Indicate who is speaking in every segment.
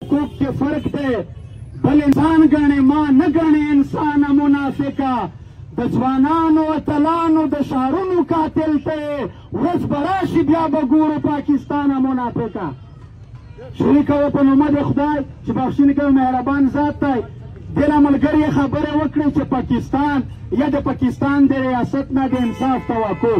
Speaker 1: حقوق کې فرق دی بل انسان ګڼې ما نه ګڼې انسانه منافقه د ځوانانو اتلانو د ښارونو قاتل ته ورځ به راشي بیا به ګورو پاکستانه منافقه شریکه و په نومه د خدای چې بخښنې کوي مهربان ذات دی دې له ملګري خبرې وکړې چې پاکستان یا د پاکستان د ریاست نه د انصاف توقع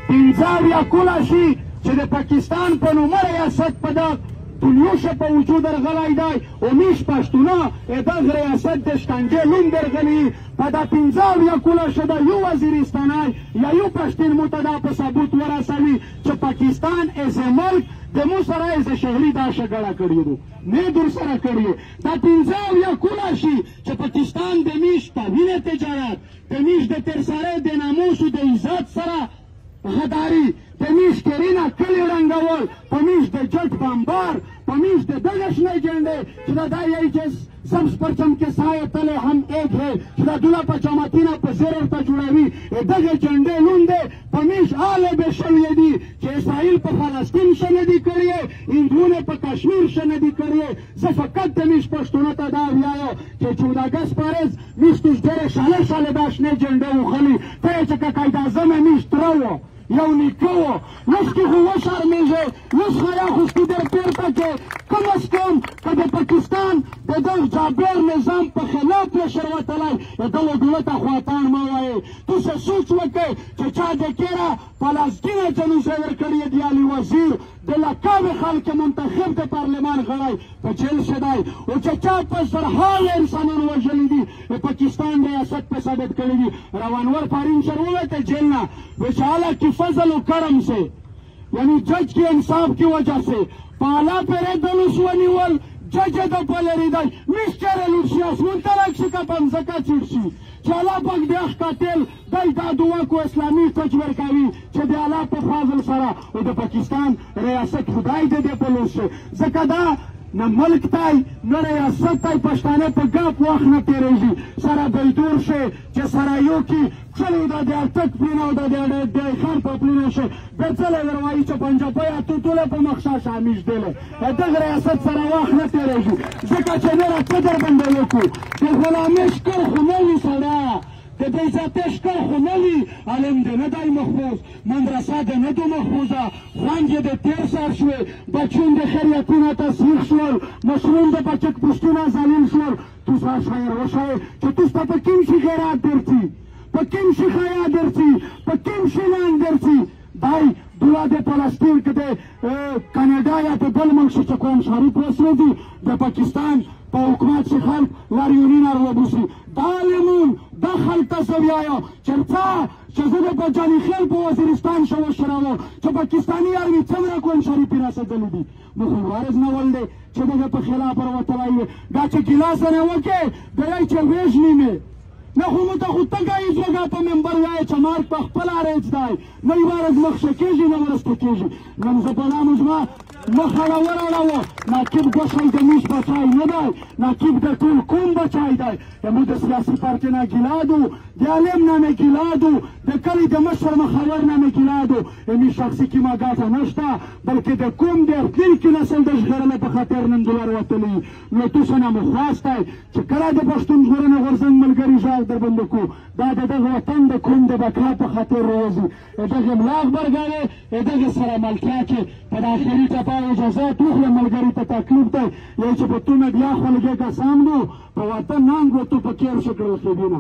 Speaker 1: 15 کله شي چې د پاکستان په نومه ریاست په دغه دنیوشه په وجود درغلی دی او میش پښتونه دغه ریاست د شکنجې لوند درغلي په دا 15 کله شه د یو وزیرستاني یا یو پښتون مو ته دا په ثبوت ورسوي چې پاکستان از ملک د مو سره از شهري دا شګړه کړې ده نه در سره کړې دا 15 کله شي چې پاکستان د میش په وینې تجارت د میش د ترسره د ناموس او د عزت سره غداري په میش کرینا کلی رنګول په میش د جټ بمبار په میش د دغه شنه جنډې چې دا یې چې سبز پرچم के साए तले हम एक है چې دا دوله په چماتینا په زیر ورته جوړوي دغه جنډې لوندې په میش آله به شوي دي چې اسرائیل په فلسطین شنه دي کړی هندوونه په کشمیر شنه دي کړی زه فقط د میش پښتونه ته دا وایو چې 14 اگست پارز میش توش ډېرې شاله دا شنه جنډې وخلي ته یې چې که قاید اعظم میش تره یو نیکه و اوس کې خو وشرمېږې اوس خو یا خو سپیډر پېرته کې کم از کم که د پاکستان د دغه جابر نظام په خلاف پرېشر وتلی دغه دولت خواطان مه وایې تاسو سوچ وکړئ چې چا د کېره پلاسکینه جلوسه ورکړې دي علي وزیر د لقب خلک منتخب د پارلمان غړی په جیل شدی او چې چا په زرهاوو انسانان وژلي دي د پاکستان ریاست په ثابت کړي دي روانور پارین سر ووته جیل نه بیچاره کی فضل و کرم سے یعنی جج کی انصاف کی وجہ سے پالا پیرے دلوس ونیول جج د پلری دی مشتر لوسیاس منترک شکا پمزکا چیرشی چې الله پاک د اخ قاتل دای دا دعا کو اسلامي تجبر کوي چې د الله په فضل سره او د پاکستان ریاست خدای دې په لوس ځکه دا نه ملک تای نه ریاست تای پښتانه په ګپ وخت نه تیریږي سره بیدور شي چې سره یو کې چلو دا د التک پلونه او د خان په پلونه شي بېڅله وروایي چې پنجابی اتوتوله په مخشا شامیش دیله دغه ریاست سره وخت نه تیریږي ځکه چې نوره قدر بنده وکړو د غلامۍ شکر خو نه وي سړی د بیزاتۍ شکر خو نه وي علم دې نه دی محفوظ مدرسه دې نه ده محفوظه خوند یې د تېر سر شوې بچون د خیریتونه تصحیح شول مشرون د په چک پوستونه ذلیل شول تو سا شاعر وشایې چې تو ستا په کوم شي غیرت درځي په کوم شي حیا درځي په کوم شي ننګ درځي دای دوله د فلسطین کې د کاناډا یا د بل ملک چې کوم شریک وسوځي د پاکستان په حکومت چې خلک لاریونونه راوبوسي دا لیمون دا خلک ته زه وایو چېرته چې زه د بجالي خیل په وزیرستان شه وشرمو چې پاکستاني یاروي څومره کوم شریفې رسېدلي دي نو خو وارز نه ول دی چې دغه په خلاف راوتلی وي دا چې ګیلاس نه وکړې دی چې وژني مې نه خو مو ته خو ته ګایز وګه په ممبر وایې چې مرګ په خپله ریځ دی نه یې وارز مخشه کېږي نه ورسته کېږي نن زه په نامو زما مخه راوړوه ناقب ګوشی د میش بچی نه دی ناقب د ټول قوم بچی دی زموږ د سیاسي پارټۍ نه ګیلادو د عالم نه مې ګیلادو د کلي د مشر مخور نه مې ګیلادو امي شخصي کې ما ګټه نشته بلکې د قوم د راتلونکي نسل د ژغورلو په خاطر نن دلار وتلي نو تاسو نه مو خواست دی چې کله د پښتون ژغورنې غورځنګ ملګري غږ درباندې کړو دا د دغه وطن د قوم د بقا په خاطر راوځي دغه ملا غبرګانې دغه سره ملتیا کې په داخلي ټپه اجازات وخوره ملګري ته تکلیف دی یو چې په تو مې بیا خولګې کسان دو په وطن ننګ و تو په کیر شکړل خېدونه